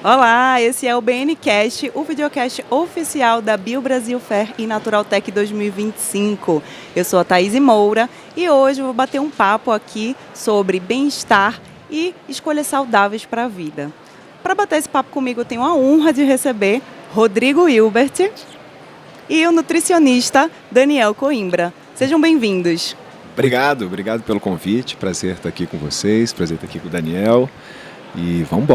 Olá, esse é o BNcast, o videocast oficial da BioBrasil Fair e Naturaltech 2025. Eu sou a Thaís Moura e hoje eu vou bater um papo aqui sobre bem-estar e escolhas saudáveis para a vida. Para bater esse papo comigo, eu tenho a honra de receber Rodrigo Hilbert e o nutricionista Daniel Coimbra. Sejam bem-vindos. Obrigado pelo convite, prazer estar aqui com vocês, prazer estar aqui com o Daniel e vamos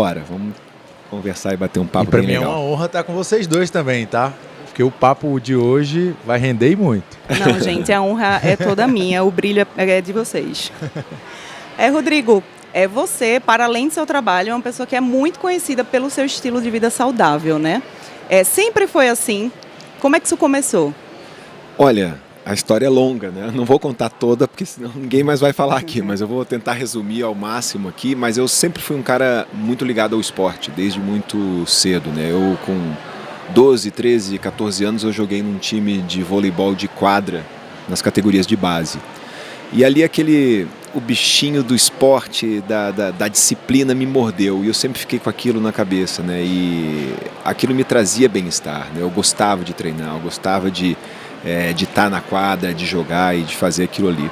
conversar e bater um papo bem legal. E para mim é uma honra estar com vocês dois também, tá? Porque o papo de hoje vai render muito. Não, gente, a honra é toda minha, o brilho é de vocês. Rodrigo, você, para além do seu trabalho, é uma pessoa que é muito conhecida pelo seu estilo de vida saudável, né? Sempre foi assim. Como é que isso começou? Olha, a história é longa, né? Não vou contar toda, porque senão ninguém mais vai falar aqui, mas eu vou tentar resumir ao máximo aqui. Mas eu sempre fui um cara muito ligado ao esporte, desde muito cedo, né? Eu com 12, 13, 14 anos eu joguei num time de voleibol de quadra, nas categorias de base. E ali o bichinho do esporte, da disciplina me mordeu, e eu sempre fiquei com aquilo na cabeça, né? E aquilo me trazia bem-estar, né? Eu gostava de treinar, eu gostava de estar na quadra, de jogar e de fazer aquilo ali.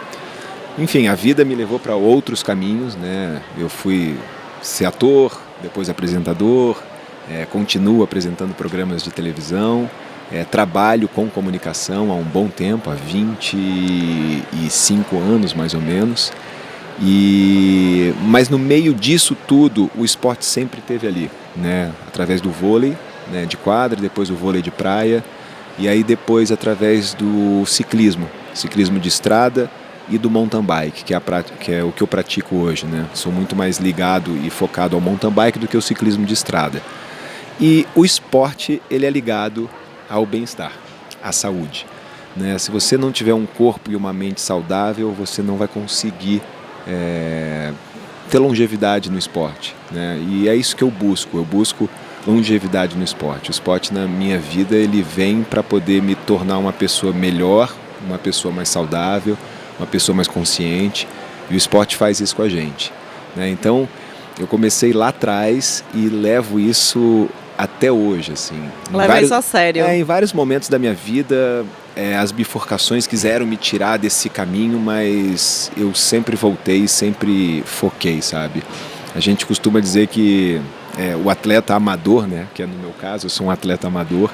Enfim, a vida me levou para outros caminhos, né? Eu fui ser ator, depois apresentador, continuo apresentando programas de televisão, trabalho com comunicação há um bom tempo, há 25 anos mais ou menos. Mas no meio disso tudo, o esporte sempre esteve ali, né? Através do vôlei, né, de quadra, depois o vôlei de praia, e aí depois através do ciclismo de estrada e do mountain bike, que é o que eu pratico hoje, né? Sou muito mais ligado e focado ao mountain bike do que ao ciclismo de estrada. E o esporte, ele é ligado ao bem-estar, à saúde, né? Se você não tiver um corpo e uma mente saudável, você não vai conseguir ter longevidade no esporte, né? E é isso que eu busco longevidade no esporte. O esporte na minha vida, ele vem para poder me tornar uma pessoa melhor, uma pessoa mais saudável, uma pessoa mais consciente, e o esporte faz isso com a gente, né? Então eu comecei lá atrás e levo isso até hoje, assim. Leva isso a sério. Em vários momentos da minha vida, as bifurcações quiseram me tirar desse caminho, mas eu sempre voltei, sempre foquei, sabe? A gente costuma dizer que o atleta amador, né, que é no meu caso, eu sou um atleta amador,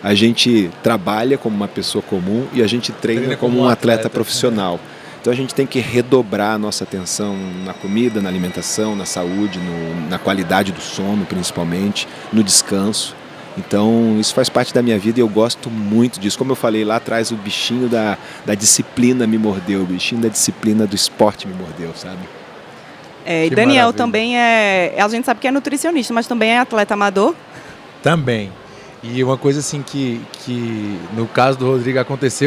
a gente trabalha como uma pessoa comum e a gente treina como um atleta profissional. Então a gente tem que redobrar a nossa atenção na comida, na alimentação, na saúde, na qualidade do sono principalmente, no descanso. Então isso faz parte da minha vida e eu gosto muito disso. Como eu falei lá atrás, o bichinho da disciplina me mordeu, o bichinho da disciplina do esporte me mordeu, sabe? E Daniel também a gente sabe que é nutricionista, mas também é atleta amador? Também. E uma coisa assim que no caso do Rodrigo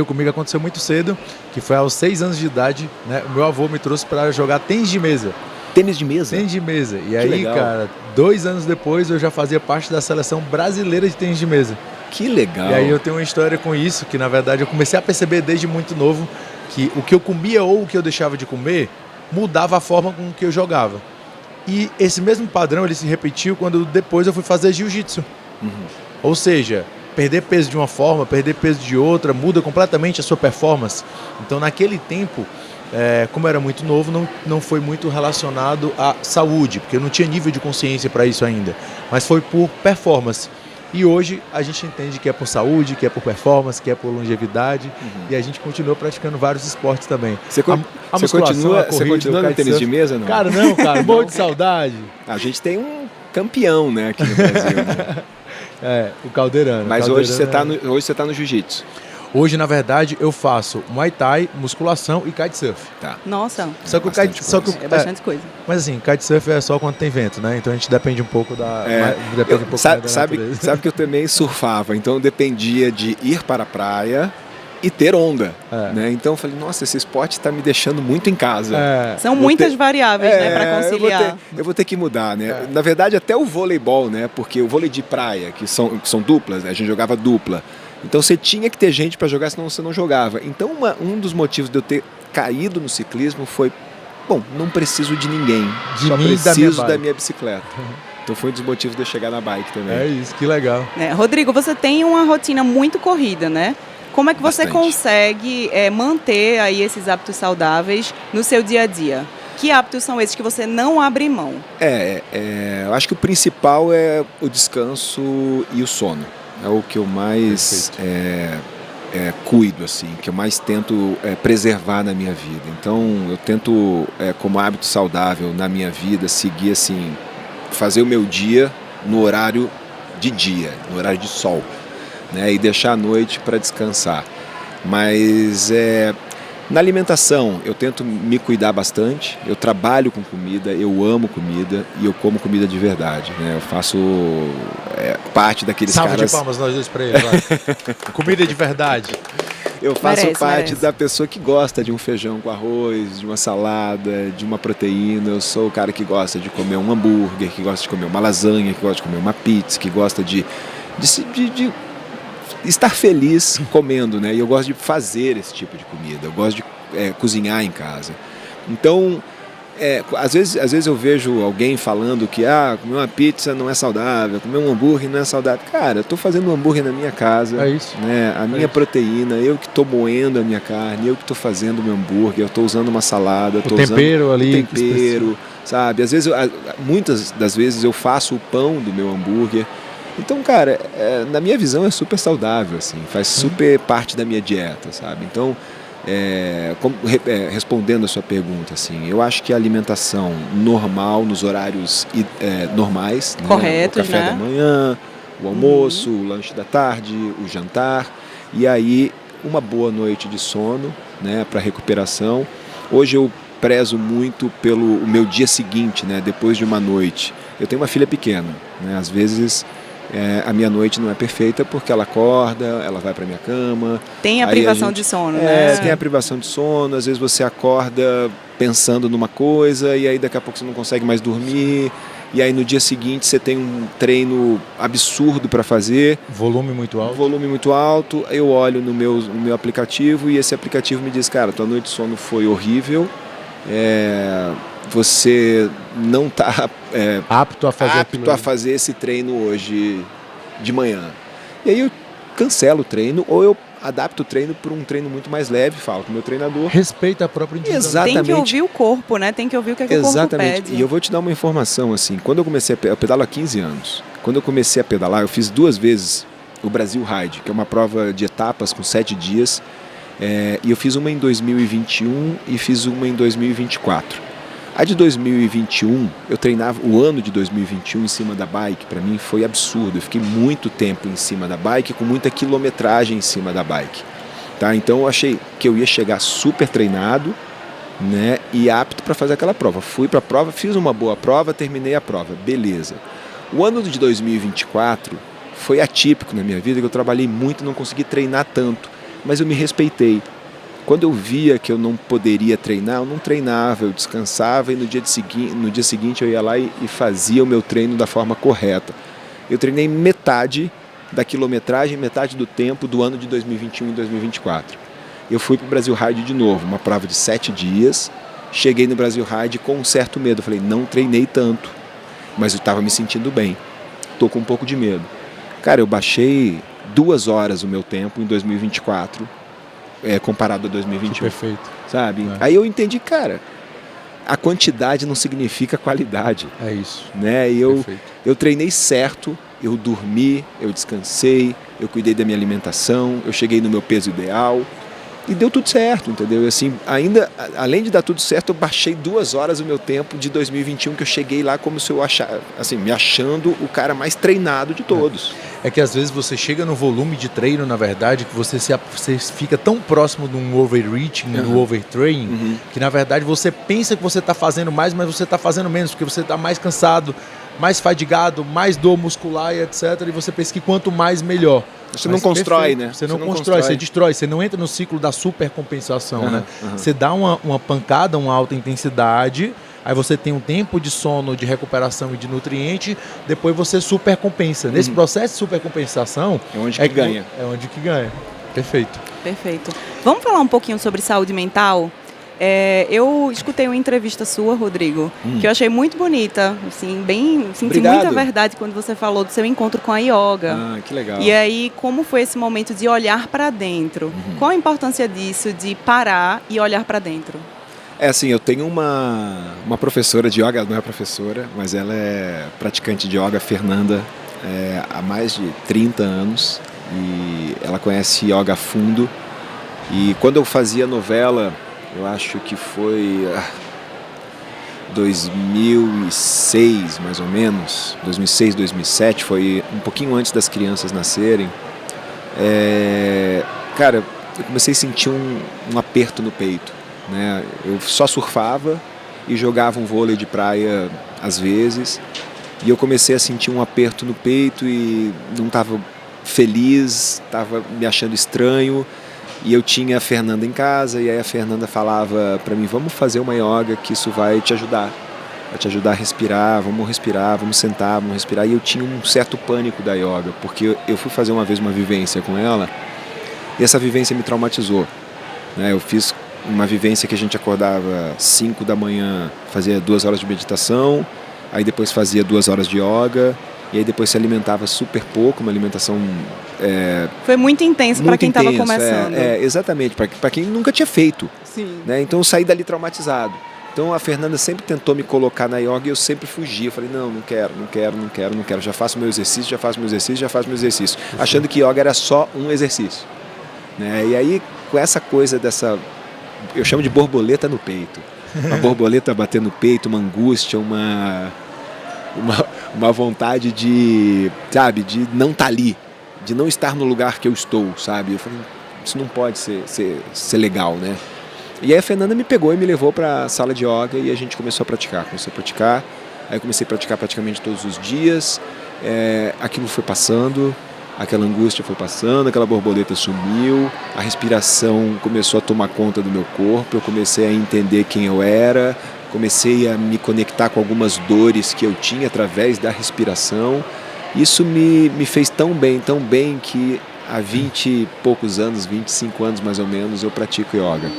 comigo aconteceu muito cedo, que foi aos 6 anos de idade, né? O meu avô me trouxe para jogar tênis de mesa. Tênis de mesa? Tênis de mesa. E que aí, legal. Cara, 2 anos depois eu já fazia parte da seleção brasileira de tênis de mesa. Que legal. E aí eu tenho uma história com isso, que na verdade eu comecei a perceber desde muito novo que o que eu comia ou o que eu deixava de comer mudava a forma com que eu jogava. E esse mesmo padrão ele se repetiu quando depois eu fui fazer jiu-jitsu. Ou seja, perder peso de uma forma, perder peso de outra, muda completamente a sua performance. Então naquele tempo, como eu era muito novo, não foi muito relacionado à saúde, porque eu não tinha nível de consciência para isso ainda, mas foi por performance. E hoje a gente entende que é por saúde, que é por performance, que é por longevidade, e a gente continua praticando vários esportes também. Você continua no tênis de mesa, não? Cara, morro de saudade. A gente tem um campeão, né, aqui no Brasil. Né? O Caldeirano. Mas hoje você está no jiu-jitsu. Hoje, na verdade, eu faço Muay Thai, musculação e kitesurf. Tá. Nossa, É bastante coisa. Mas assim, kitesurf é só quando tem vento, né? Então a gente depende um pouco da sabe que eu também surfava, então dependia de ir para a praia e ter onda, né? Então eu falei, nossa, esse esporte está me deixando muito em casa. São muitas variáveis, né, para conciliar. Eu vou ter que mudar, né? Na verdade, até o voleibol, né? Porque o vôlei de praia, que são duplas, né? A gente jogava dupla. Então você tinha que ter gente para jogar, senão você não jogava. Então um dos motivos de eu ter caído no ciclismo foi, não preciso de ninguém, só preciso da minha bicicleta. Então foi um dos motivos de eu chegar na bike também. É isso, que legal. Rodrigo, você tem uma rotina muito corrida, né? Como é que você consegue manter aí esses hábitos saudáveis no seu dia a dia? Que hábitos são esses que você não abre mão? Eu acho que o principal é o descanso e o sono. É o que eu mais cuido, assim, que eu mais tento preservar na minha vida. Então, eu tento, como hábito saudável na minha vida, seguir, assim, fazer o meu dia no horário de dia, no horário de sol, né, e deixar a noite para descansar. Mas na alimentação eu tento me cuidar bastante. Eu trabalho com comida, eu amo comida e eu como comida de verdade, né? Eu faço parte daqueles caras... Salve de palmas nós dois para ele, vai. Comida de verdade. Eu faço parte da pessoa que gosta de um feijão com arroz, de uma salada, de uma proteína. Eu sou o cara que gosta de comer um hambúrguer, que gosta de comer uma lasanha, que gosta de comer uma pizza, que gosta de estar feliz comendo, né? E eu gosto de fazer esse tipo de comida. Eu gosto de cozinhar em casa. Então, às vezes eu vejo alguém falando que comer uma pizza não é saudável, comer um hambúrguer não é saudável. Cara, eu estou fazendo um hambúrguer na minha casa. É isso. Né? A minha proteína, eu que estou moendo a minha carne, eu que estou fazendo o meu hambúrguer, eu estou usando uma salada, o tempero ali. O tempero, sabe? Às vezes, muitas das vezes eu faço o pão do meu hambúrguer. Então, cara, na minha visão é super saudável, assim, faz super parte da minha dieta, sabe? Então, respondendo a sua pergunta, assim, eu acho que a alimentação normal, nos horários normais, correto, né? O café da manhã, o almoço, o lanche da tarde, o jantar, e aí uma boa noite de sono, né, para recuperação. Hoje eu prezo muito pelo o meu dia seguinte, né, depois de uma noite. Eu tenho uma filha pequena, né, às vezes a minha noite não é perfeita porque ela acorda, ela vai para minha cama. Tem a privação de sono, né? Tem a privação de sono, às vezes você acorda pensando numa coisa e aí daqui a pouco você não consegue mais dormir. E aí no dia seguinte você tem um treino absurdo para fazer. Volume muito alto. Eu olho no meu aplicativo e esse aplicativo me diz, cara, tua noite de sono foi horrível. Você não está apto a fazer esse treino hoje de manhã. E aí eu cancelo o treino ou eu adapto o treino para um treino muito mais leve, falo com o meu treinador. Respeita a própria individualidade. Exatamente. Tem que ouvir o corpo, né? Tem que ouvir o que, o corpo pede. E eu vou te dar uma informação, assim, quando eu comecei eu pedalo há 15 anos. Quando eu comecei a pedalar, eu fiz 2 vezes o Brasil Ride, que é uma prova de etapas com 7 dias. E eu fiz uma em 2021 e fiz uma em 2024. A de 2021, eu treinava o ano de 2021 em cima da bike, para mim foi absurdo. Eu fiquei muito tempo em cima da bike, com muita quilometragem em cima da bike. Tá? Então eu achei que eu ia chegar super treinado, né, e apto para fazer aquela prova. Fui para a prova, fiz uma boa prova, terminei a prova, beleza. O ano de 2024 foi atípico na minha vida, que eu trabalhei muito e não consegui treinar tanto, mas eu me respeitei. Quando eu via que eu não poderia treinar, eu não treinava, eu descansava e no dia seguinte eu ia lá e fazia o meu treino da forma correta. Eu treinei metade da quilometragem, metade do tempo do ano de 2021 e 2024. Eu fui para o Brasil Ride de novo, uma prova de 7 dias, cheguei no Brasil Ride com um certo medo, eu falei, não treinei tanto, mas eu estava me sentindo bem, estou com um pouco de medo. Cara, eu baixei 2 horas o meu tempo em 2024, comparado a 2021. Perfeito. Sabe? Aí eu entendi, cara, a quantidade não significa qualidade. É isso. Né? E eu treinei certo, eu dormi, eu descansei, eu cuidei da minha alimentação, eu cheguei no meu peso ideal e deu tudo certo, entendeu? E assim, ainda, além de dar tudo certo, eu baixei 2 horas o meu tempo de 2021, que eu cheguei lá como se eu me achando o cara mais treinado de todos. É que às vezes você chega no volume de treino, na verdade, que você fica tão próximo de um overreaching, do overtraining, que na verdade você pensa que você está fazendo mais, mas você está fazendo menos, porque você está mais cansado, mais fadigado, mais dor muscular e etc. E você pensa que quanto mais, melhor. Você não constrói, né? Você não constrói, você destrói. Você não entra no ciclo da supercompensação, né? Você dá uma pancada, uma alta intensidade, aí você tem um tempo de sono, de recuperação e de nutriente, depois você supercompensa. Nesse processo de supercompensação... É onde que ganha. É onde que ganha. Perfeito. Perfeito. Vamos falar um pouquinho sobre saúde mental? Eu escutei uma entrevista sua, Rodrigo, que eu achei muito bonita, assim, senti Obrigado. muita verdade quando você falou do seu encontro com a yoga. Ah, que legal. E aí, como foi esse momento de olhar para dentro? Qual a importância disso, de parar e olhar para dentro? Assim, eu tenho uma professora de yoga, ela não é professora, mas ela é praticante de yoga, Fernanda, há mais de 30 anos, e ela conhece yoga a fundo. E quando eu fazia novela, eu acho que foi 2006, mais ou menos, 2006, 2007, foi um pouquinho antes das crianças nascerem. Cara, eu comecei a sentir um aperto no peito, né? Eu só surfava e jogava um vôlei de praia às vezes, e eu comecei a sentir um aperto no peito e não estava feliz, estava me achando estranho. E eu tinha a Fernanda em casa, e aí a Fernanda falava para mim: vamos fazer uma yoga que isso vai te ajudar a respirar, vamos sentar, vamos respirar. E eu tinha um certo pânico da yoga, porque eu fui fazer uma vez uma vivência com ela, e essa vivência me traumatizou, né? Eu fiz uma vivência que a gente acordava 5 da manhã, fazia 2 horas de meditação, aí depois fazia 2 horas de yoga, e aí depois se alimentava super pouco, uma alimentação... Foi muito intenso para quem estava começando. Exatamente, para quem nunca tinha feito. Sim. Né? Então eu saí dali traumatizado. Então a Fernanda sempre tentou me colocar na yoga e eu sempre fugia. Eu falei: não quero. Já faço meu exercício, achando que yoga era só um exercício. Né? E aí, com essa coisa dessa... Eu chamo de borboleta no peito. Uma borboleta batendo no peito, uma angústia, uma vontade de, sabe, de não estar ali, de não estar no lugar que eu estou, sabe? Eu falei: isso não pode ser legal, né? E aí a Fernanda me pegou e me levou para a sala de yoga, e a gente começou a praticar. Aí eu comecei a praticar praticamente todos os dias. Aquilo foi passando, aquela angústia foi passando, aquela borboleta sumiu, a respiração começou a tomar conta do meu corpo, eu comecei a entender quem eu era, comecei a me conectar com algumas dores que eu tinha através da respiração. Isso me fez tão bem, que há 20 e poucos anos, 25 anos mais ou menos, eu pratico yoga.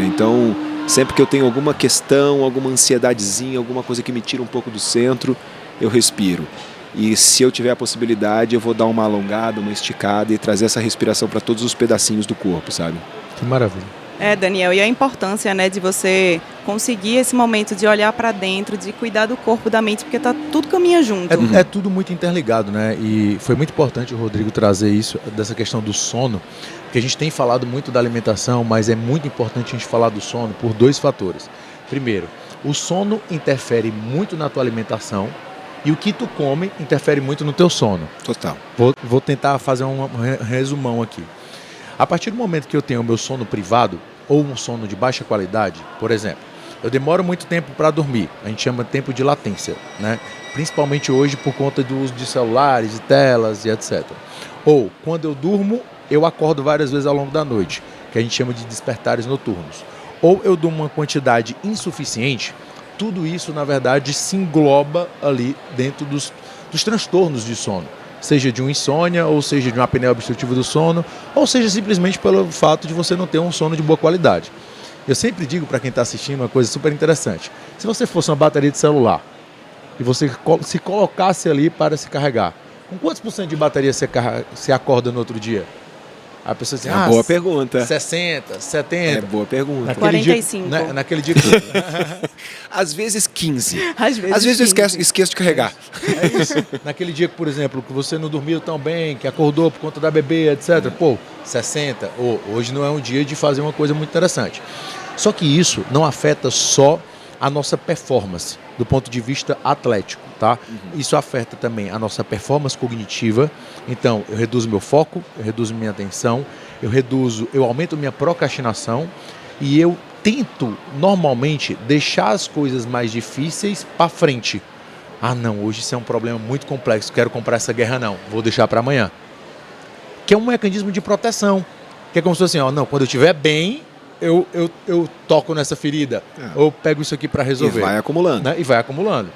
Então, sempre que eu tenho alguma questão, alguma ansiedadezinha, alguma coisa que me tira um pouco do centro, eu respiro. E se eu tiver a possibilidade, eu vou dar uma alongada, uma esticada e trazer essa respiração para todos os pedacinhos do corpo, sabe? Que maravilha. Daniel, e a importância, né, de você conseguir esse momento de olhar para dentro, de cuidar do corpo, da mente, porque tudo caminha junto. É tudo muito interligado, né? E foi muito importante o Rodrigo trazer isso, dessa questão do sono, porque a gente tem falado muito da alimentação, mas é muito importante a gente falar do sono por 2 fatores. Primeiro, o sono interfere muito na tua alimentação, e o que tu come interfere muito no teu sono. Total. Vou tentar fazer um resumão aqui. A partir do momento que eu tenho o meu sono privado, ou um sono de baixa qualidade, por exemplo, eu demoro muito tempo para dormir, a gente chama de tempo de latência, né? Principalmente hoje por conta do uso de celulares, de telas e etc. Ou, quando eu durmo, eu acordo várias vezes ao longo da noite, que a gente chama de despertares noturnos. Ou eu durmo uma quantidade insuficiente. Tudo isso, na verdade, se engloba ali dentro dos transtornos de sono. Seja de uma insônia, ou seja de uma apneia obstrutiva do sono, ou seja simplesmente pelo fato de você não ter um sono de boa qualidade. Eu sempre digo para quem está assistindo uma coisa super interessante. Se você fosse uma bateria de celular e você se colocasse ali para se carregar, com quantos % de bateria você acorda no outro dia? A pessoa diz: boa pergunta. 60, 70. Boa pergunta. 45. Naquele dia que... Às vezes 15. Às vezes eu esqueço de carregar. É isso. Naquele dia que, por exemplo, que você não dormiu tão bem, que acordou por conta da bebê, etc. Pô, 60. Hoje não é um dia de fazer uma coisa muito interessante. Só que isso não afeta só a nossa performance do ponto de vista atlético, tá? Isso afeta também a nossa performance cognitiva. Então, eu reduzo meu foco, eu reduzo minha atenção, eu aumento minha procrastinação, e eu tento, normalmente, deixar as coisas mais difíceis para frente. Não, hoje isso é um problema muito complexo, quero comprar essa guerra não, vou deixar para amanhã. Que é um mecanismo de proteção, que é como se fosse assim, quando eu estiver bem, eu toco nessa ferida, ou pego isso aqui para resolver. E vai acumulando. Né? E vai acumulando.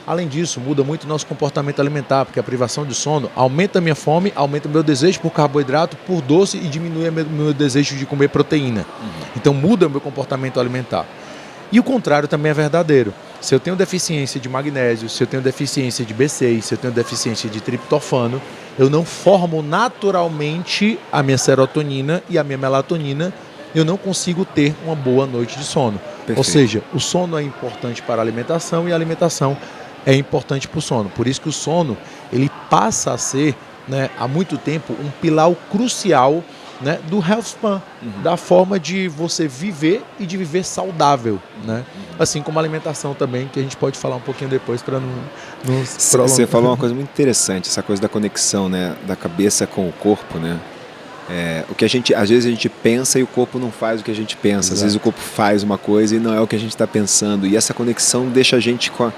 Além disso, muda muito o nosso comportamento alimentar, porque a privação de sono aumenta a minha fome, aumenta o meu desejo por carboidrato, por doce e diminui o meu desejo de comer proteína. Então muda o meu comportamento alimentar. E o contrário também é verdadeiro. Se eu tenho deficiência de magnésio, se eu tenho deficiência de B6, se eu tenho deficiência de triptofano, eu não formo naturalmente a minha serotonina e a minha melatonina, eu não consigo ter uma boa noite de sono. Perfeito. Ou seja, o sono é importante para a alimentação e a alimentação é importante para o sono. Por isso que o sono ele passa a ser, né, há muito tempo, um pilar crucial, né, do health span, da forma de você viver e de viver saudável, né? Assim como a alimentação também, que a gente pode falar um pouquinho depois para não prolongar. Você falou uma coisa muito interessante, essa coisa da conexão, né, da cabeça com o corpo, né? O que às vezes a gente pensa e o corpo não faz o que a gente pensa. Exato. Às vezes o corpo faz uma coisa e não é o que a gente está pensando. E essa conexão deixa a gente com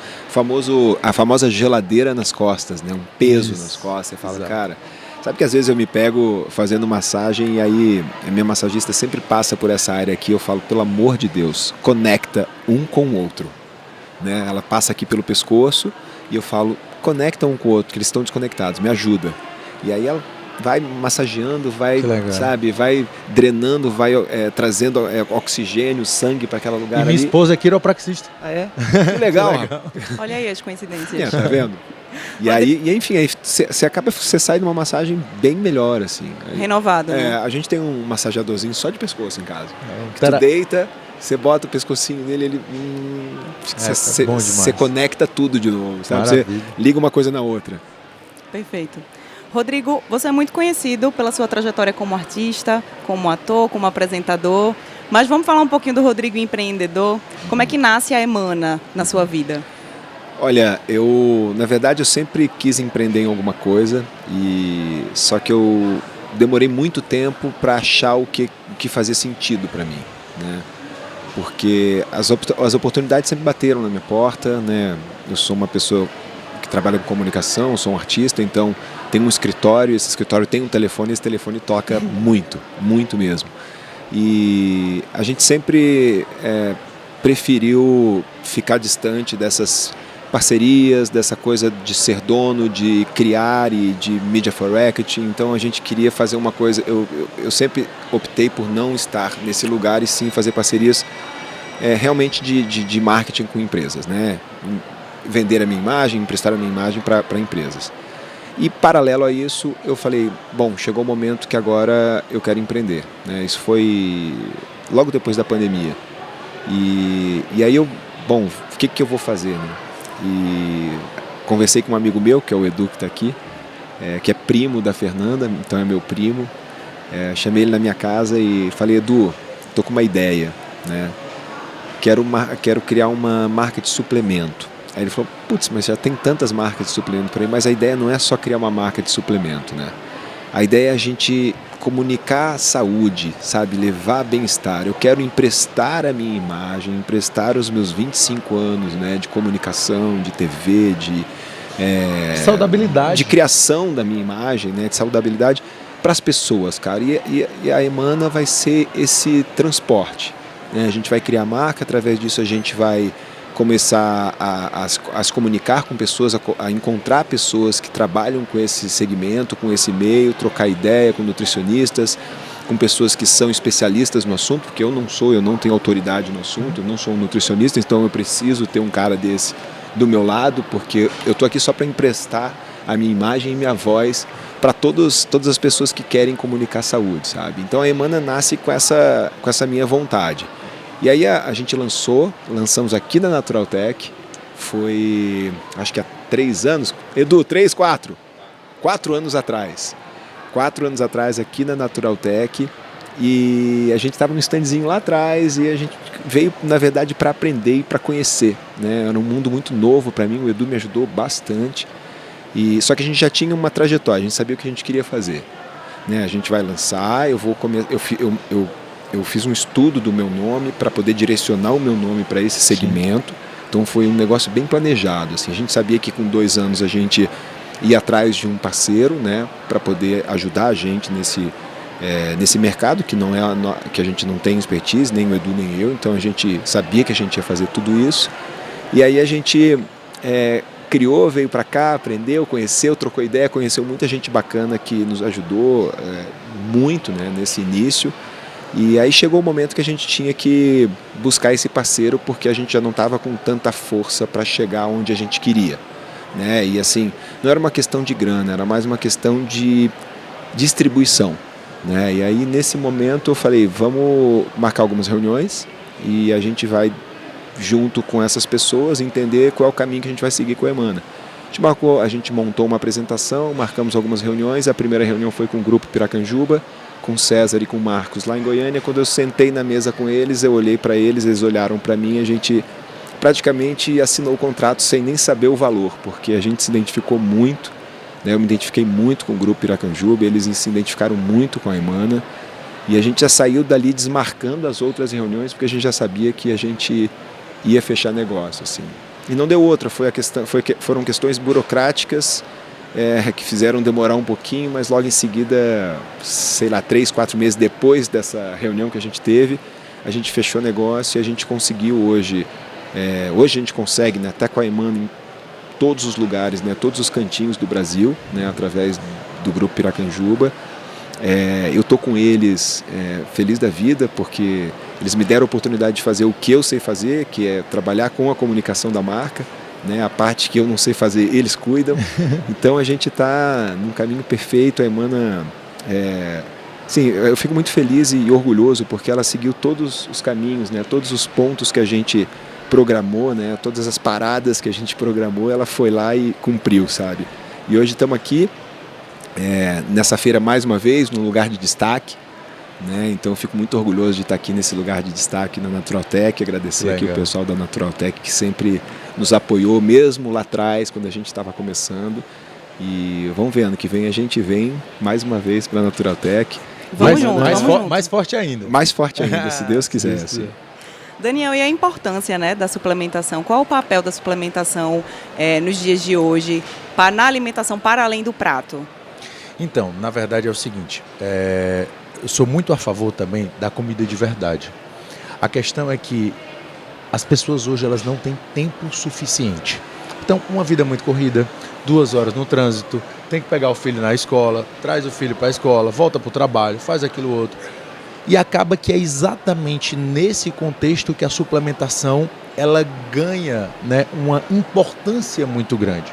a famosa geladeira nas costas, né? Um peso Isso. nas costas. Você fala, Exato. cara, sabe que às vezes eu me pego fazendo massagem e aí a minha massagista sempre passa por essa área aqui. Eu falo, pelo amor de Deus, conecta um com o outro, né? Ela passa aqui pelo pescoço e eu falo, conecta um com o outro, que eles estão desconectados, me ajuda. E aí ela vai massageando, vai, sabe, vai drenando, vai trazendo oxigênio, sangue para aquele lugar E ali. minha esposa é quiropraxista. Ah, é? Que legal. Olha aí as coincidências. Tá vendo? E aí, enfim, aí você sai de uma massagem bem melhor, assim. Aí, Renovado, né? A gente tem um massageadorzinho só de pescoço em casa. Que Pera- tu deita, você bota o pescocinho nele, ele bom demais. você conecta tudo de novo, sabe? Você Maravilha. liga uma coisa na outra. Perfeito. Rodrigo, você é muito conhecido pela sua trajetória como artista, como ator, como apresentador. Mas vamos falar um pouquinho do Rodrigo empreendedor. Como é que nasce a Emana na sua vida? Olha, na verdade, eu sempre quis empreender em alguma coisa, só que eu demorei muito tempo para achar o que fazia sentido para mim, né? Porque as oportunidades sempre bateram na minha porta, né? Eu sou uma pessoa que trabalha com comunicação, sou um artista, então tem um escritório, esse escritório tem um telefone, esse telefone toca muito, muito mesmo. E a gente sempre preferiu ficar distante dessas parcerias, dessa coisa de ser dono, de criar e de media for equity. Então a gente queria fazer uma coisa, eu sempre optei por não estar nesse lugar e sim fazer parcerias realmente de marketing com empresas, né? Vender a minha imagem, emprestar a minha imagem para empresas. E paralelo a isso, eu falei, bom, chegou o momento que agora eu quero empreender, né? Isso foi logo depois da pandemia. E aí bom, o que eu vou fazer, né? E conversei com um amigo meu, que é o Edu, que está aqui, que é primo da Fernanda, então é meu primo. Chamei ele na minha casa e falei, Edu, tô com uma ideia, né? Quero criar uma marca de suplemento. Aí ele falou, putz, mas já tem tantas marcas de suplemento por aí, mas a ideia não é só criar uma marca de suplemento, né? A ideia é a gente comunicar saúde, sabe? Levar bem-estar. Eu quero emprestar a minha imagem, emprestar os meus 25 anos, né, de comunicação, de TV, de saudabilidade, de criação da minha imagem, né, de saudabilidade para as pessoas, cara. E a Emana vai ser esse transporte, né? A gente vai criar marca, através disso a gente vai começar a se comunicar com pessoas, a encontrar pessoas que trabalham com esse segmento, com esse meio, trocar ideia com nutricionistas, com pessoas que são especialistas no assunto, porque eu não tenho autoridade no assunto, eu não sou um nutricionista, então eu preciso ter um cara desse do meu lado, porque eu estou aqui só para emprestar a minha imagem e minha voz para todas as pessoas que querem comunicar saúde, sabe? Então a Emana nasce com essa minha vontade. E aí a gente lançamos aqui na Naturaltech, foi acho que há 3 anos, Edu, 4 anos atrás. 4 anos atrás aqui na Naturaltech, e a gente estava no standzinho lá atrás e a gente veio, na verdade, para aprender e para conhecer, né? Era um mundo muito novo para mim, o Edu me ajudou bastante, só que a gente já tinha uma trajetória, a gente sabia o que a gente queria fazer, né? A gente vai lançar, eu fiz um estudo do meu nome para poder direcionar o meu nome para esse segmento. Então foi um negócio bem planejado, assim. A gente sabia que com 2 anos a gente ia atrás de um parceiro, né, para poder ajudar a gente nesse mercado que a gente não tem expertise, nem o Edu nem eu. Então a gente sabia que a gente ia fazer tudo isso. E aí a gente criou, veio para cá, aprendeu, conheceu, trocou ideia, conheceu muita gente bacana que nos ajudou muito, né, nesse início. E aí chegou o momento que a gente tinha que buscar esse parceiro, porque a gente já não estava com tanta força para chegar onde a gente queria, né? E assim, não era uma questão de grana, era mais uma questão de distribuição, né? E aí nesse momento eu falei, vamos marcar algumas reuniões e a gente vai junto com essas pessoas entender qual é o caminho que a gente vai seguir com a Emana. A gente montou uma apresentação, marcamos algumas reuniões. A primeira reunião foi com o grupo Piracanjuba, com o César e com o Marcos lá em Goiânia. Quando eu sentei na mesa com eles, eu olhei para eles, eles olharam para mim, a gente praticamente assinou o contrato sem nem saber o valor, porque a gente se identificou muito, né? Eu me identifiquei muito com o grupo Piracanjuba, eles se identificaram muito com a Emana, e a gente já saiu dali desmarcando as outras reuniões, porque a gente já sabia que a gente ia fechar negócio, assim. E não deu outra, foram questões burocráticas que fizeram demorar um pouquinho, mas logo em seguida, sei lá, 3, 4 meses depois dessa reunião que a gente teve, a gente fechou negócio e a gente conseguiu hoje. Hoje a gente consegue, né, até com a Emana em todos os lugares, né, todos os cantinhos do Brasil, né, através do grupo Piracanjuba. Eu estou com eles feliz da vida, porque eles me deram a oportunidade de fazer o que eu sei fazer, que é trabalhar com a comunicação da marca, né? A parte que eu não sei fazer, eles cuidam. Então a gente está num caminho perfeito. A Emana, sim, eu fico muito feliz e orgulhoso, porque ela seguiu todos os caminhos, né? Todos os pontos que a gente programou, né? Todas as paradas que a gente programou, ela foi lá e cumpriu, sabe? E hoje estamos aqui, nessa feira mais uma vez, num lugar de destaque, né? Então eu fico muito orgulhoso de estar aqui nesse lugar de destaque na Naturaltech, agradecer aqui o pessoal da Naturaltech que sempre nos apoiou, mesmo lá atrás, quando a gente estava começando. E vamos ver, ano que vem a gente vem mais uma vez para a Naturaltech. Vamos junto. Mais forte ainda. Mais forte ainda, se Deus quiser. Assim. Daniel, e a importância, né, da suplementação? Qual o papel da suplementação nos dias de hoje na alimentação para além do prato? Então, na verdade é o seguinte, eu sou muito a favor também da comida de verdade. A questão é que as pessoas hoje elas não têm tempo suficiente. Então, uma vida muito corrida, 2 horas no trânsito, tem que pegar o filho na escola, traz o filho para a escola, volta para o trabalho, faz aquilo outro. E acaba que é exatamente nesse contexto que a suplementação ela ganha, né, uma importância muito grande.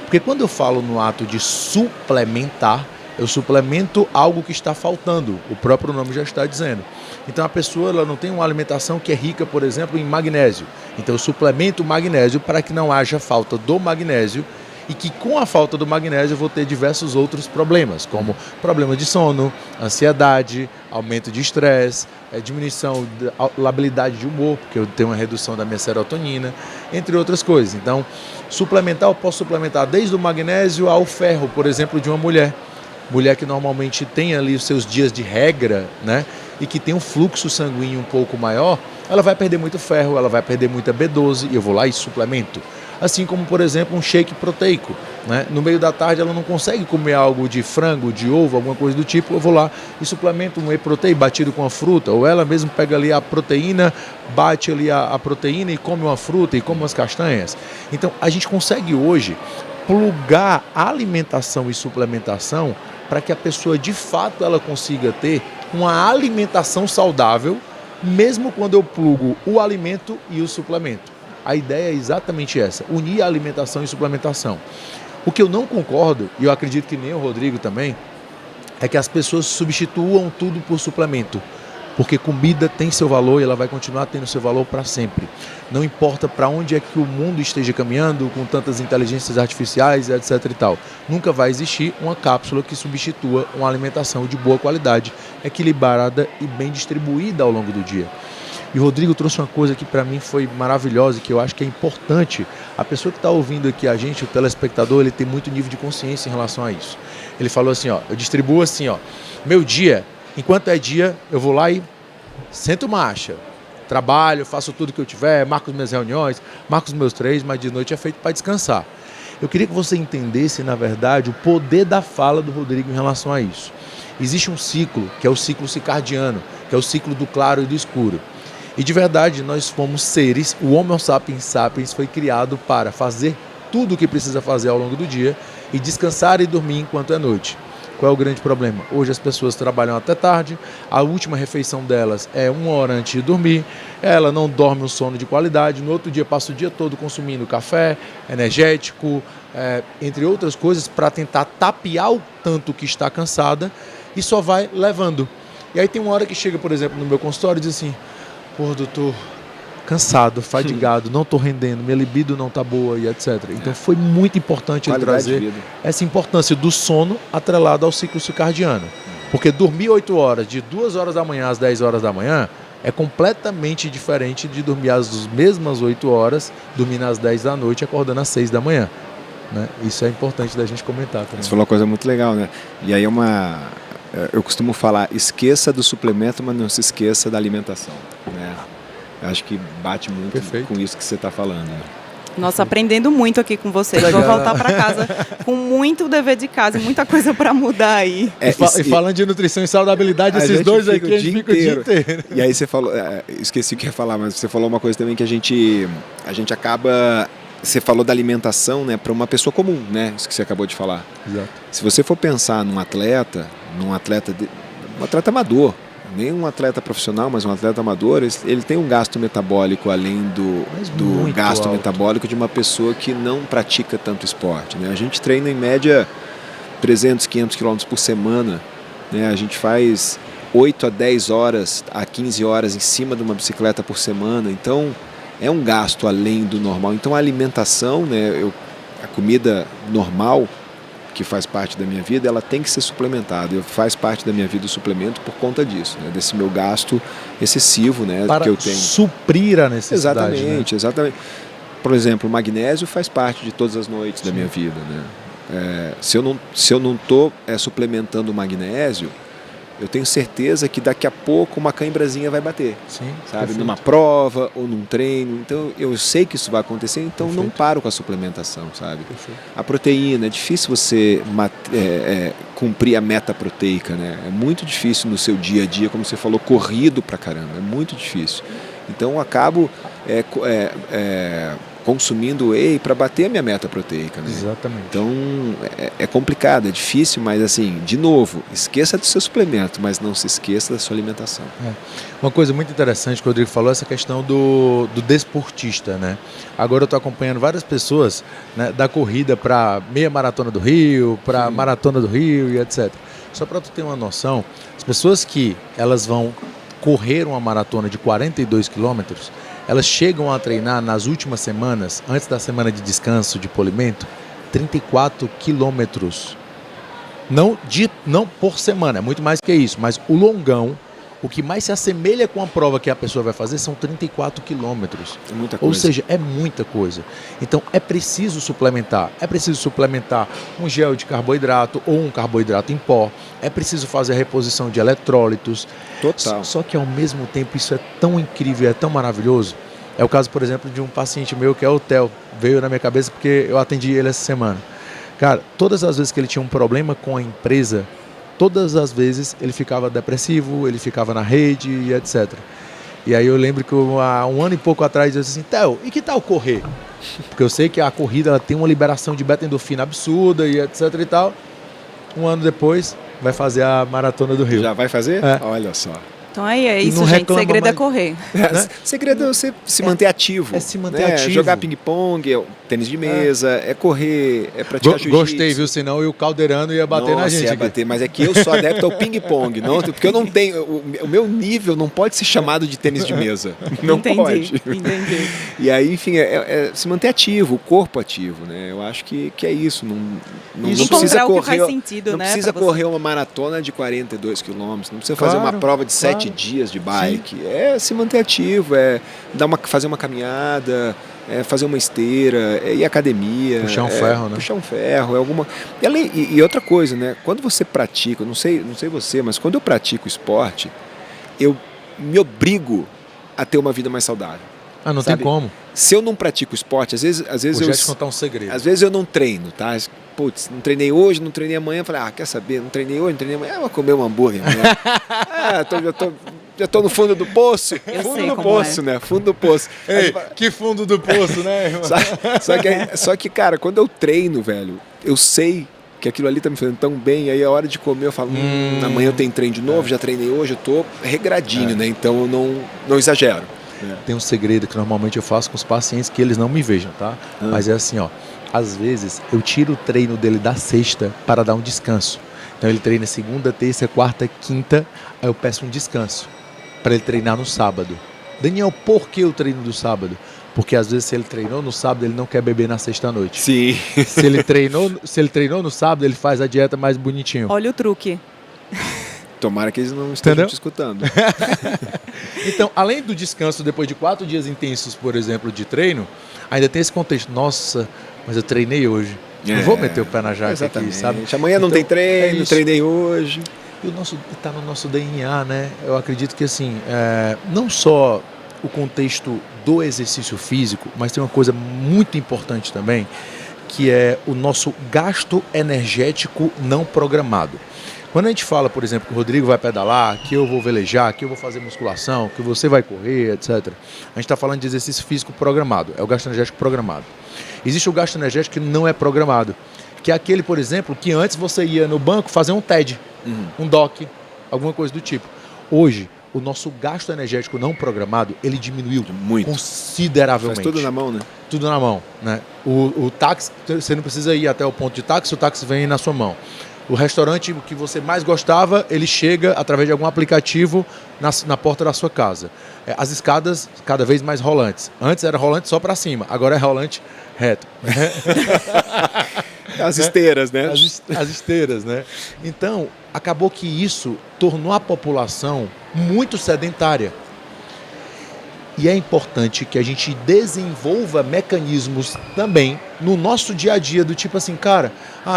Porque quando eu falo no ato de suplementar, eu suplemento algo que está faltando, o próprio nome já está dizendo. Então a pessoa ela não tem uma alimentação que é rica, por exemplo, em magnésio. Então eu suplemento o magnésio para que não haja falta do magnésio e que com a falta do magnésio eu vou ter diversos outros problemas, como problemas de sono, ansiedade, aumento de estresse, diminuição da labilidade de humor, porque eu tenho uma redução da minha serotonina, entre outras coisas. Então, suplementar, eu posso suplementar desde o magnésio ao ferro, por exemplo, de uma mulher. Mulher que normalmente tem ali os seus dias de regra, né? E que tem um fluxo sanguíneo um pouco maior, ela vai perder muito ferro, ela vai perder muita B12, e eu vou lá e suplemento. Assim como, por exemplo, um shake proteico, né? No meio da tarde ela não consegue comer algo de frango, de ovo, alguma coisa do tipo, eu vou lá e suplemento um whey protein batido com a fruta, ou ela mesmo pega ali a proteína, bate ali a proteína e come uma fruta e come umas castanhas. Então a gente consegue hoje plugar alimentação e suplementação para que a pessoa de fato ela consiga ter uma alimentação saudável, mesmo quando eu plugo o alimento e o suplemento. A ideia é exatamente essa, unir a alimentação e suplementação. O que eu não concordo, e eu acredito que nem o Rodrigo também, é que as pessoas substituam tudo por suplemento. Porque comida tem seu valor e ela vai continuar tendo seu valor para sempre. Não importa para onde é que o mundo esteja caminhando, com tantas inteligências artificiais, etc e tal. Nunca vai existir uma cápsula que substitua uma alimentação de boa qualidade, equilibrada e bem distribuída ao longo do dia. E o Rodrigo trouxe uma coisa que para mim foi maravilhosa e que eu acho que é importante. A pessoa que está ouvindo aqui a gente, o telespectador, ele tem muito nível de consciência em relação a isso. Ele falou assim, eu distribuo assim, meu dia, enquanto é dia, eu vou lá e sento marcha. Trabalho, faço tudo que eu tiver, marco as minhas reuniões, marco os meus treinos, mas de noite é feito para descansar. Eu queria que você entendesse, na verdade, o poder da fala do Rodrigo em relação a isso. Existe um ciclo, que é o ciclo circadiano, que é o ciclo do claro e do escuro. E de verdade, nós fomos seres, o Homo sapiens sapiens foi criado para fazer tudo o que precisa fazer ao longo do dia e descansar e dormir enquanto é noite. Qual é o grande problema? Hoje as pessoas trabalham até tarde, a última refeição delas é 1 hora antes de dormir, ela não dorme um sono de qualidade, no outro dia passa o dia todo consumindo café, energético, entre outras coisas, para tentar tapear o tanto que está cansada e só vai levando. E aí tem uma hora que chega, por exemplo, no meu consultório e diz assim, pô, doutor, cansado, fadigado, não estou rendendo, minha libido não está boa e etc. Então foi muito importante ele trazer essa importância do sono atrelado ao ciclo circadiano. Porque dormir 8 horas, de 2 horas da manhã às 10 horas da manhã, é completamente diferente de dormir às mesmas 8 horas, dormir às 10 da noite e acordando às 6 da manhã. Né? Isso é importante da gente comentar também. Você falou uma coisa muito legal, né? E aí eu costumo falar, esqueça do suplemento, mas não se esqueça da alimentação, né? Acho que bate muito com isso que você está falando. Né? Nossa, aprendendo muito aqui com vocês. Vou voltar para casa com muito dever de casa e muita coisa para mudar aí. E falando de nutrição e saudabilidade, esses dois aqui, a gente fica o dia inteiro. E aí você falou, esqueci o que ia falar, mas você falou uma coisa também que a gente acaba... Você falou da alimentação, né, para uma pessoa comum, né? Isso que você acabou de falar. Exato. Se você for pensar num atleta amador, nem um atleta profissional, mas um atleta amador, ele tem um gasto metabólico além do gasto metabólico de uma pessoa que não pratica tanto esporte, né? A gente treina em média 300, 500 quilômetros por semana, né? A gente faz 8 a 10 horas, a 15 horas em cima de uma bicicleta por semana, então é um gasto além do normal. Então a alimentação, né, a comida normal, que faz parte da minha vida, ela tem que ser suplementada. Faz parte da minha vida o suplemento por conta disso, né? Desse meu gasto excessivo, né, que eu tenho. Suprir a necessidade. Exatamente, né? Exatamente. Por exemplo, o magnésio faz parte de todas as noites da minha vida, né? Se eu não estou suplementando o magnésio, eu tenho certeza que daqui a pouco uma cãibrazinha vai bater. Sim, sabe? perfeito. Numa prova ou num treino. Então eu sei que isso vai acontecer, então Perfeito. não paro com a suplementação, sabe? Perfeito. A proteína, é difícil você cumprir a meta proteica, né? É muito difícil no seu dia a dia, como você falou, corrido pra caramba, é muito difícil. Então eu acabo consumindo whey para bater a minha meta proteica, né? Exatamente. Então é complicado, é difícil, mas assim, de novo, esqueça do seu suplemento, mas não se esqueça da sua alimentação. Uma coisa muito interessante que o Rodrigo falou é essa questão do desportista, né? Agora eu estou acompanhando várias pessoas, né, da corrida para meia maratona do Rio, para maratona do Rio e etc. Só para tu ter uma noção, as pessoas que elas vão correr uma maratona de 42 quilômetros, elas chegam a treinar nas últimas semanas, antes da semana de descanso, de polimento, 34 quilômetros. Não por semana, é muito mais que isso, mas o longão, o que mais se assemelha com a prova que a pessoa vai fazer são 34 quilômetros. É muita coisa. Ou seja, é muita coisa. Então é preciso suplementar. É preciso suplementar um gel de carboidrato ou um carboidrato em pó. É preciso fazer a reposição de eletrólitos. Total. Só que ao mesmo tempo isso é tão incrível, é tão maravilhoso. É o caso, por exemplo, de um paciente meu que é o Theo. Veio na minha cabeça porque eu atendi ele essa semana. Cara, todas as vezes que ele tinha um problema com a empresa, todas as vezes ele ficava depressivo, ele ficava na rede e etc. E aí eu lembro que há 1 ano e pouco atrás eu disse assim, Theo, e que tal correr? Porque eu sei que a corrida ela tem uma liberação de beta-endorfina absurda e etc e tal. 1 ano depois vai fazer a Maratona do Rio. Já vai fazer? É. Olha só. Então aí é isso, não gente. reclama Segredo mais. é correr. Né? Segredo é você se manter ativo. É se manter né? ativo. Jogar ping-pong, tênis de mesa, é correr, é praticar jiu-jitsu. Gostei, viu? Senão o Caldeirano ia bater na gente. Ia bater, mas é que eu sou adepto ao ping-pong, não, porque eu não tenho. O meu nível não pode ser chamado de tênis de mesa. Não pode. Entendi. E aí, enfim, se manter ativo, o corpo ativo, né? Eu acho que é isso. Não precisa o que correr. faz sentido, não né, precisa pra você. correr uma maratona de 42 quilômetros, não precisa fazer uma prova de 7 dias de bike. É se manter ativo, fazer uma caminhada, fazer uma esteira, ir à academia. Puxar um ferro, né? Puxar um ferro, alguma. E outra coisa, né? Quando você pratica, não sei você, mas quando eu pratico esporte, eu me obrigo a ter uma vida mais saudável. Ah, não sabe? tem como. Se eu não pratico esporte, às vezes Vou já te contar um segredo. Às vezes eu não treino, tá? Putz, não treinei hoje, não treinei amanhã. Falei, quer saber? Não treinei hoje, não treinei amanhã. Vou comer um hambúrguer amanhã. já tô no fundo do poço. Eu Fundo sei do como poço, é. né? Fundo do poço. Ei, que fundo do poço, né, irmão? Só que, cara, quando eu treino, velho, eu sei que aquilo ali tá me fazendo tão bem, aí a hora de comer eu falo, amanhã eu tenho treino de novo, já treinei hoje, eu tô regradinho, né? Então eu não exagero. Tem um segredo que normalmente eu faço com os pacientes que eles não me vejam, tá? Mas é assim, ó. Às vezes eu tiro o treino dele da sexta para dar um descanso. Então ele treina segunda, terça, quarta, quinta, aí eu peço um descanso para ele treinar no sábado. Daniel, por que o treino do sábado? Porque às vezes se ele treinou no sábado, ele não quer beber na sexta-noite. Sim. Se ele treinou no sábado, ele faz a dieta mais bonitinho. Olha o truque. Tomara que eles não estejam Entendeu? te escutando. Então, além do descanso depois de 4 dias intensos, por exemplo, de treino, ainda tem esse contexto. Nossa, mas eu treinei hoje. Não vou meter o pé na jaca aqui, sabe? Amanhã não Então, tem treino, treinei hoje. E tá no nosso DNA, né? Eu acredito que assim, não só o contexto do exercício físico, mas tem uma coisa muito importante também, que é o nosso gasto energético não programado. Quando a gente fala, por exemplo, que o Rodrigo vai pedalar, que eu vou velejar, que eu vou fazer musculação, que você vai correr, etc. A gente está falando de exercício físico programado, é o gasto energético programado. Existe o gasto energético que não é programado, que é aquele, por exemplo, que antes você ia no banco fazer um TED, um DOC, alguma coisa do tipo. Hoje, o nosso gasto energético não programado, ele diminuiu muito, consideravelmente. Faz tudo na mão, né? Tudo na mão, né? O táxi, você não precisa ir até o ponto de táxi, o táxi vem na sua mão. O restaurante que você mais gostava, ele chega através de algum aplicativo na porta da sua casa. As escadas cada vez mais rolantes. Antes era rolante só para cima, agora é rolante reto. As esteiras, né? As esteiras, né? Então, acabou que isso tornou a população muito sedentária. E é importante que a gente desenvolva mecanismos também no nosso dia a dia, do tipo assim, cara,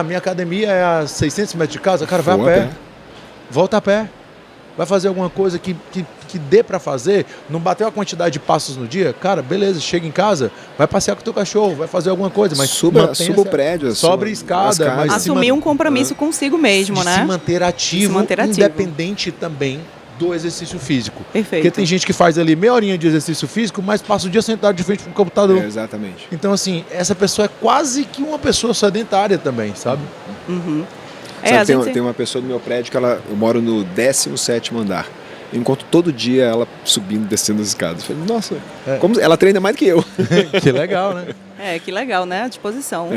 minha academia é a 600 metros de casa, cara, vai a pé, volta a pé, vai fazer alguma coisa que dê para fazer, não bateu a quantidade de passos no dia, cara, beleza, chega em casa, vai passear com o teu cachorro, vai fazer alguma coisa, mas suba o prédio, sobre escada, mas assumir um compromisso consigo mesmo, né? Se manter ativo, independente também do exercício físico. Perfeito. Porque tem gente que faz ali meia horinha de exercício físico, mas passa o dia sentado de frente para o computador. Exatamente. Então, assim, essa pessoa é quase que uma pessoa sedentária também, sabe? Uhum. Sabe, tem uma pessoa no meu prédio que eu moro no 17º andar. Eu encontro todo dia ela subindo, descendo as escadas. Eu falei, nossa, como ela treina mais do que eu. Que legal, né? Que legal, né? A disposição.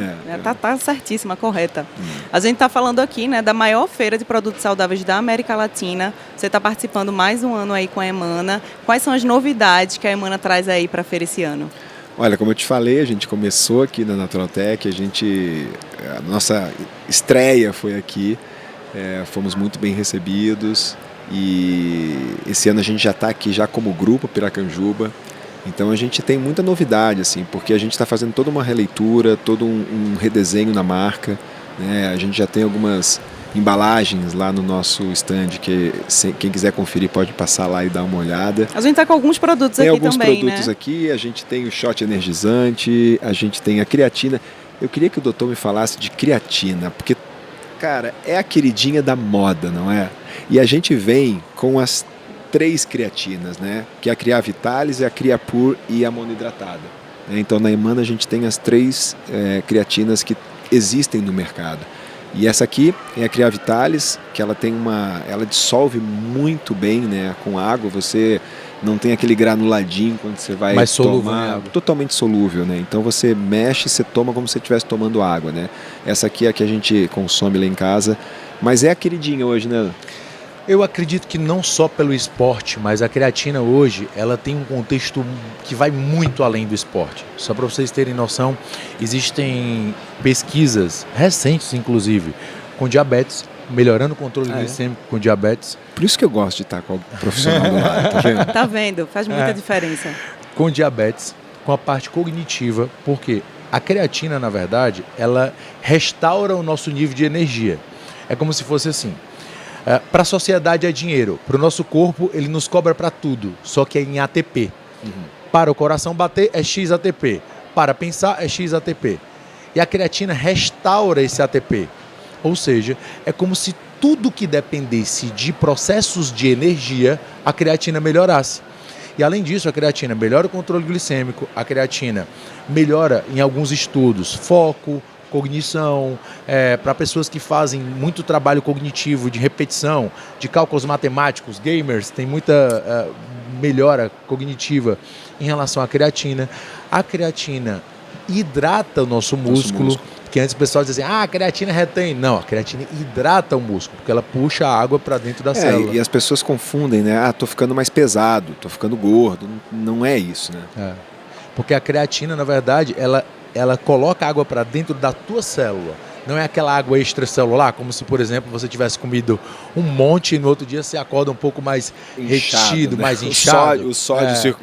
Tá certíssima, correta. A gente está falando aqui, né, da maior feira de produtos saudáveis da América Latina. Você está participando mais um ano aí com a Emana. Quais são as novidades que a Emana traz aí para a feira esse ano? Olha, como eu te falei, a gente começou aqui na Naturaltech, a nossa estreia foi aqui, fomos muito bem recebidos e esse ano a gente já está aqui já como grupo Piracanjuba. Então a gente tem muita novidade, assim, porque a gente está fazendo toda uma releitura, todo um redesenho na marca, né? A gente já tem algumas embalagens lá no nosso stand, que quem quiser conferir pode passar lá e dar uma olhada. A gente está com alguns produtos aqui também, né? Tem alguns produtos aqui, a gente tem o shot energizante, a gente tem a creatina. Eu queria que o doutor me falasse de creatina, porque, cara, é a queridinha da moda, não é? E a gente vem com as 3 creatinas, né? Que é a Creavitalis, a Creapur e a monohidratada. Então na Emana a gente tem as 3 creatinas que existem no mercado. E essa aqui é a Creavitalis, que ela dissolve muito bem, né, com água. Você não tem aquele granuladinho quando você vai mais solúvel tomar, água. Totalmente solúvel, né? Então você mexe, você toma como se você estivesse tomando água, né? Essa aqui é a que a gente consome lá em casa, mas é a queridinha hoje, né? Eu acredito que não só pelo esporte, mas a creatina hoje, ela tem um contexto que vai muito além do esporte. Só para vocês terem noção, existem pesquisas recentes, inclusive, com diabetes, melhorando o controle glicêmico com diabetes. Por isso que eu gosto de estar com o profissional do lado, tá vendo? Tá vendo? Faz muita diferença. Com diabetes, com a parte cognitiva, porque a creatina, na verdade, ela restaura o nosso nível de energia. É como se fosse assim. Para a sociedade é dinheiro, para o nosso corpo ele nos cobra para tudo, só que é em ATP. Para o coração bater é X ATP, para pensar é X ATP. E a creatina restaura esse ATP, ou seja, é como se tudo que dependesse de processos de energia, a creatina melhorasse. E além disso, a creatina melhora o controle glicêmico, a creatina melhora, em alguns estudos, foco, cognição, para pessoas que fazem muito trabalho cognitivo de repetição, de cálculos matemáticos, gamers, tem muita melhora cognitiva em relação à creatina. A creatina hidrata o nosso músculo. Que antes o pessoal dizia assim, a creatina retém. Não, a creatina hidrata o músculo, porque ela puxa a água para dentro da célula. E as pessoas confundem, né? Tô ficando mais pesado, tô ficando gordo. Não é isso, né? Porque a creatina, na verdade, ela coloca água para dentro da tua célula. Não é aquela água extracelular, como se, por exemplo, você tivesse comido um monte e no outro dia você acorda um pouco mais inchado, retido, né? mais inchado. O sódio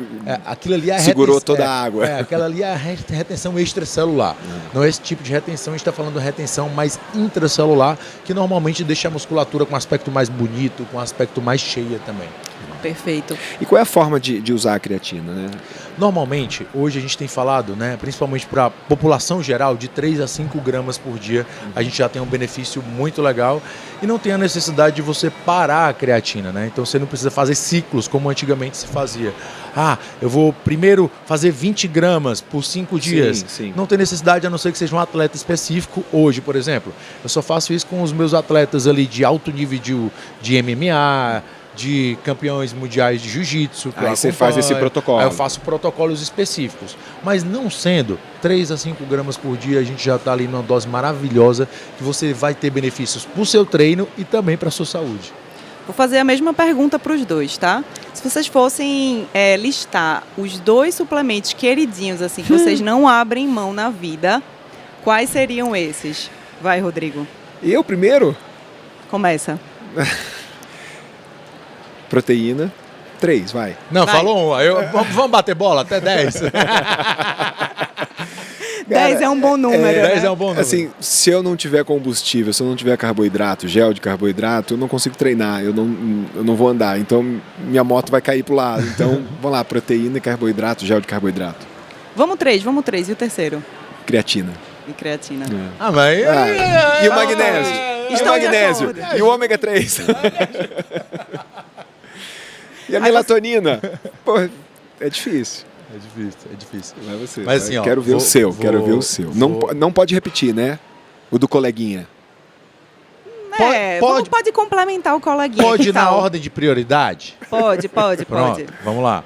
aquilo ali segurou toda a água. Aquela ali é a retenção extracelular. Não é esse tipo de retenção, a gente está falando de retenção mais intracelular, que normalmente deixa a musculatura com um aspecto mais bonito, com um aspecto mais cheia também. Perfeito. E qual é a forma de usar a creatina, né? Normalmente, hoje a gente tem falado, né, principalmente para a população geral, de 3 a 5 gramas por dia, a gente já tem um benefício muito legal e não tem a necessidade de você parar a creatina, né? Então você não precisa fazer ciclos como antigamente se fazia. Eu vou primeiro fazer 20 gramas por 5 dias. Sim. Não tem necessidade, a não ser que seja um atleta específico. Hoje, por exemplo, eu só faço isso com os meus atletas ali de alto nível de MMA, de campeões mundiais de jiu-jitsu. Aí você faz esse protocolo. Aí eu faço protocolos específicos. Mas não sendo 3 a 5 gramas por dia, a gente já está ali numa dose maravilhosa que você vai ter benefícios para o seu treino e também para a sua saúde. Vou fazer a mesma pergunta para os dois, tá? Se vocês fossem listar os 2 suplementos queridinhos, assim, que vocês não abrem mão na vida, quais seriam esses? Vai, Rodrigo. Eu primeiro? Começa. Proteína. 3, vai. Não, vai. Falou um. Vamos bater bola até 10. 10 é um bom número. 10 né? é um bom número. Assim, se eu não tiver combustível, se eu não tiver carboidrato, gel de carboidrato, eu não consigo treinar, eu não vou andar. Então, minha moto vai cair pro lado. Então, vamos lá, proteína, carboidrato, gel de carboidrato. Vamos 3. E o terceiro? Creatina. E creatina. Mas... E o magnésio? E o Estão de magnésio? acordo. E o ômega 3? E a melatonina? Pô, é difícil. É difícil. Vai você. Mas assim, quero ver o seu, quero ver o seu. Não pode repetir, né? O do coleguinha. Pode complementar o coleguinha. Pode que ir na tal? ordem de prioridade? Pode. Pronto, vamos lá.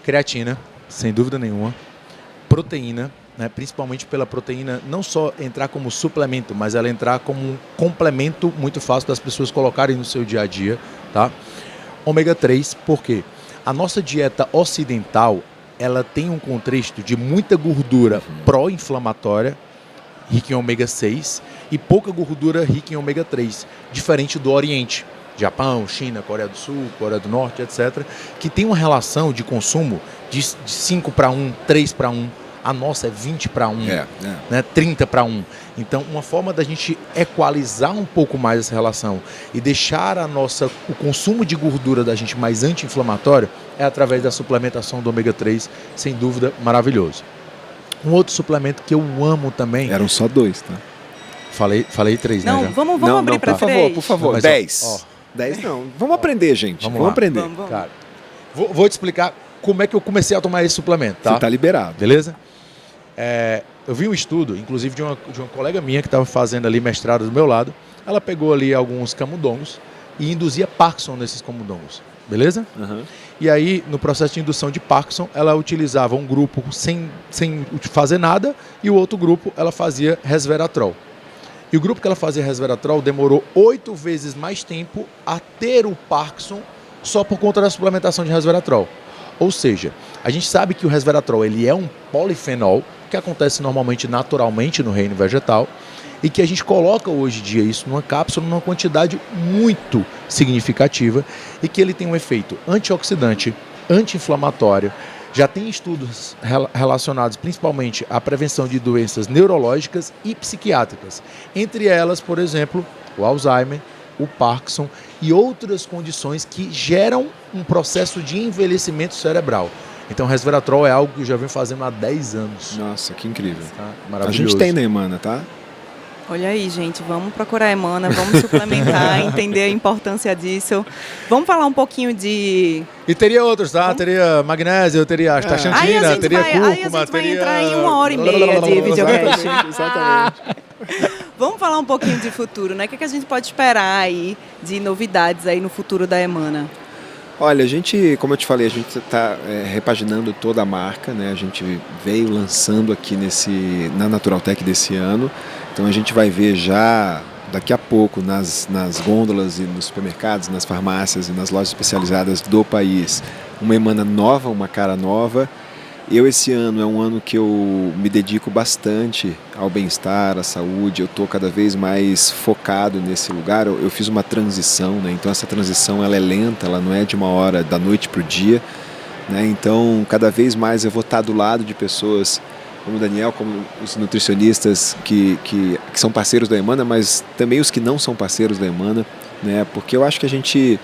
Creatina, sem dúvida nenhuma. Proteína, né? Principalmente pela proteína não só entrar como suplemento, mas ela entrar como um complemento muito fácil das pessoas colocarem no seu dia a dia, tá? Ômega 3, por quê? A nossa dieta ocidental, ela tem um contexto de muita gordura pró-inflamatória, rica em ômega 6, e pouca gordura rica em ômega 3, diferente do Oriente, Japão, China, Coreia do Sul, Coreia do Norte, etc., que tem uma relação de consumo de 5 para 1, 3 para 1. A nossa é 20 para 1, né? 30 para 1. Então, uma forma da gente equalizar um pouco mais essa relação e deixar o consumo de gordura da gente mais anti-inflamatório é através da suplementação do ômega 3, sem dúvida, maravilhoso. Um outro suplemento que eu amo também... Eram só 2, tá? Falei 3, né? Não, Já? vamos abrir para 3. Por favor. Mas, 10. 10 não. Vamos aprender, gente. Vamos aprender. Vamos. Cara, vou te explicar como é que eu comecei a tomar esse suplemento, tá? Você tá liberado. Beleza? Eu vi um estudo, inclusive de uma colega minha que estava fazendo ali mestrado do meu lado. Ela pegou ali alguns camundongos e induzia Parkinson nesses camundongos. Beleza? Uhum. E aí, no processo de indução de Parkinson, ela utilizava um grupo sem fazer nada e o outro grupo ela fazia resveratrol. E o grupo que ela fazia resveratrol demorou 8 vezes mais tempo a ter o Parkinson só por conta da suplementação de resveratrol. Ou seja, a gente sabe que o resveratrol ele é um polifenol que acontece normalmente naturalmente no reino vegetal e que a gente coloca hoje em dia isso numa cápsula numa quantidade muito significativa e que ele tem um efeito antioxidante, anti-inflamatório. Já tem estudos relacionados principalmente à prevenção de doenças neurológicas e psiquiátricas. Entre elas, por exemplo, o Alzheimer, o Parkinson e outras condições que geram um processo de envelhecimento cerebral. Então, o resveratrol é algo que eu já venho fazendo há 10 anos. Nossa, que incrível. Tá? A Maravilhoso. gente tem na Emana, tá? Olha aí, gente, vamos procurar a Emana, vamos suplementar, entender a importância disso. Vamos falar um pouquinho de... E teria outros, tá? Teria magnésio, teria astaxantina, teria cúrcuma, aí a gente vai entrar em 1h30 de videocast. Exatamente. Vamos falar um pouquinho de futuro, né? O que a gente pode esperar aí de novidades aí no futuro da Emana? Olha, a gente, como eu te falei, a gente está repaginando toda a marca, né? A gente veio lançando aqui na Naturaltech desse ano. Então a gente vai ver já daqui a pouco nas gôndolas e nos supermercados, nas farmácias e nas lojas especializadas do país uma Emana nova, uma cara nova. Esse ano é um ano que eu me dedico bastante ao bem-estar, à saúde. Eu estou cada vez mais focado nesse lugar. Eu fiz uma transição, né? Então essa transição ela é lenta, ela não é de uma hora da noite para o dia, né? Então cada vez mais eu vou estar do lado de pessoas como o Daniel, como os nutricionistas que são parceiros da Emana, mas também os que não são parceiros da Emana, né? Porque eu acho que a gente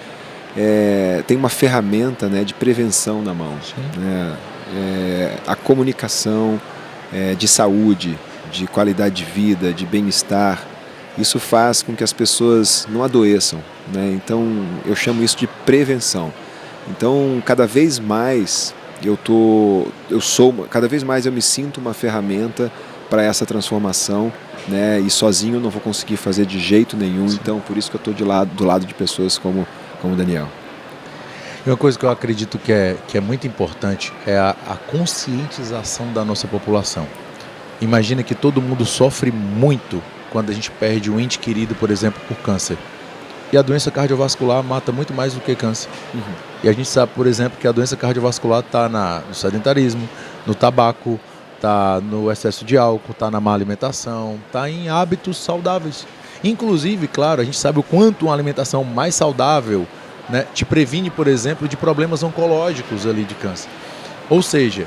tem uma ferramenta, né, de prevenção na mão, né? A comunicação de saúde, de qualidade de vida, de bem-estar, isso faz com que as pessoas não adoeçam, né? Então eu chamo isso de prevenção. Então cada vez mais cada vez mais eu me sinto uma ferramenta para essa transformação, né? E sozinho eu não vou conseguir fazer de jeito nenhum. Então por isso que eu estou do lado de pessoas como o Daniel. E uma coisa que eu acredito que é muito importante é a conscientização da nossa população. Imagina que todo mundo sofre muito quando a gente perde um ente querido, por exemplo, por câncer. E a doença cardiovascular mata muito mais do que câncer. Uhum. E a gente sabe, por exemplo, que a doença cardiovascular está no sedentarismo, no tabaco, está no excesso de álcool, está na má alimentação, está em hábitos saudáveis. Inclusive, claro, a gente sabe o quanto uma alimentação mais saudável, né, te previne, por exemplo, de problemas oncológicos ali de câncer. Ou seja,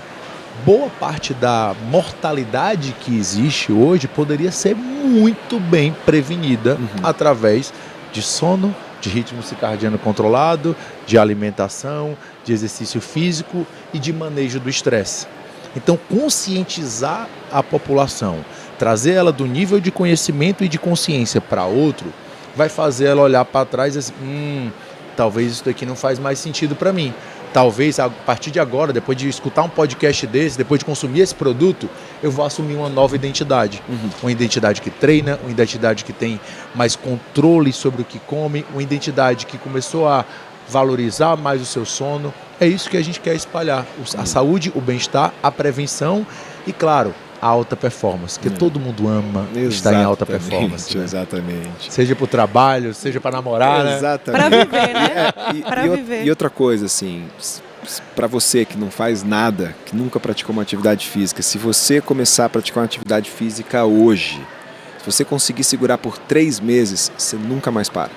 boa parte da mortalidade que existe hoje poderia ser muito bem prevenida através de sono, de ritmo circadiano controlado, de alimentação, de exercício físico e de manejo do estresse. Então, conscientizar a população, trazer ela do nível de conhecimento e de consciência para outro, vai fazer ela olhar para trás e assim, talvez isso daqui não faz mais sentido para mim. Talvez a partir de agora, depois de escutar um podcast desse, depois de consumir esse produto, eu vou assumir uma nova identidade. Uma identidade que treina, uma identidade que tem mais controle sobre o que come, uma identidade que começou a valorizar mais o seu sono. É isso que a gente quer espalhar. A saúde, o bem-estar, a prevenção e, claro, a alta performance, que todo mundo ama estar em alta performance. Né? Exatamente. Seja para o trabalho, seja para namorar, exatamente. Para viver, né? Para viver. E outra coisa, assim, para você que não faz nada, que nunca praticou uma atividade física, se você começar a praticar uma atividade física hoje, se você conseguir segurar por 3 meses, você nunca mais para.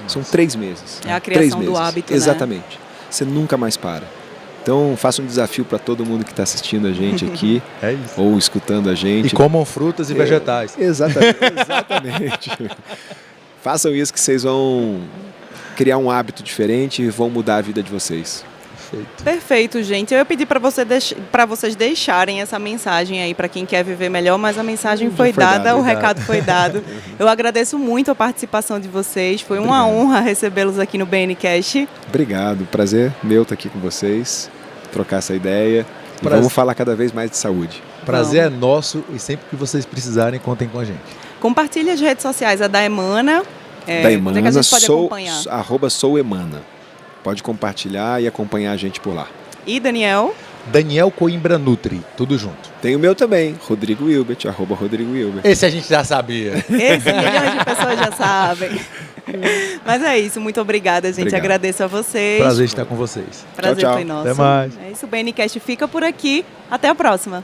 São 3 meses. É a criação do hábito, né? Exatamente. Você nunca mais para. Então, faça um desafio para todo mundo que está assistindo a gente aqui, ou escutando a gente. E comam frutas e vegetais. Exatamente. Façam isso que vocês vão criar um hábito diferente e vão mudar a vida de vocês. Perfeito, gente. Eu ia pedir para vocês deixarem essa mensagem aí para quem quer viver melhor, mas a mensagem foi dada, o recado foi dado. Eu agradeço muito a participação de vocês. Foi uma honra recebê-los aqui no BNcast. Obrigado. Prazer meu estar aqui com vocês, trocar essa ideia. E vamos falar cada vez mais de saúde. Prazer é nosso e sempre que vocês precisarem, contem com a gente. Compartilhe as redes sociais, a da Emana. Da Emana, que a gente pode acompanhar? @souemana. Pode compartilhar e acompanhar a gente por lá. E Daniel? Daniel Coimbra Nutri, tudo junto. Tem o meu também, Rodrigo Wilbert, @RodrigoWilbert. Esse a gente já sabia. Esse milhões de pessoas já sabem. Mas é isso, muito obrigada, gente. Obrigado. Agradeço a vocês. Prazer estar com vocês. Prazer tchau. foi nosso. Até mais. É isso, o BNcast fica por aqui. Até a próxima.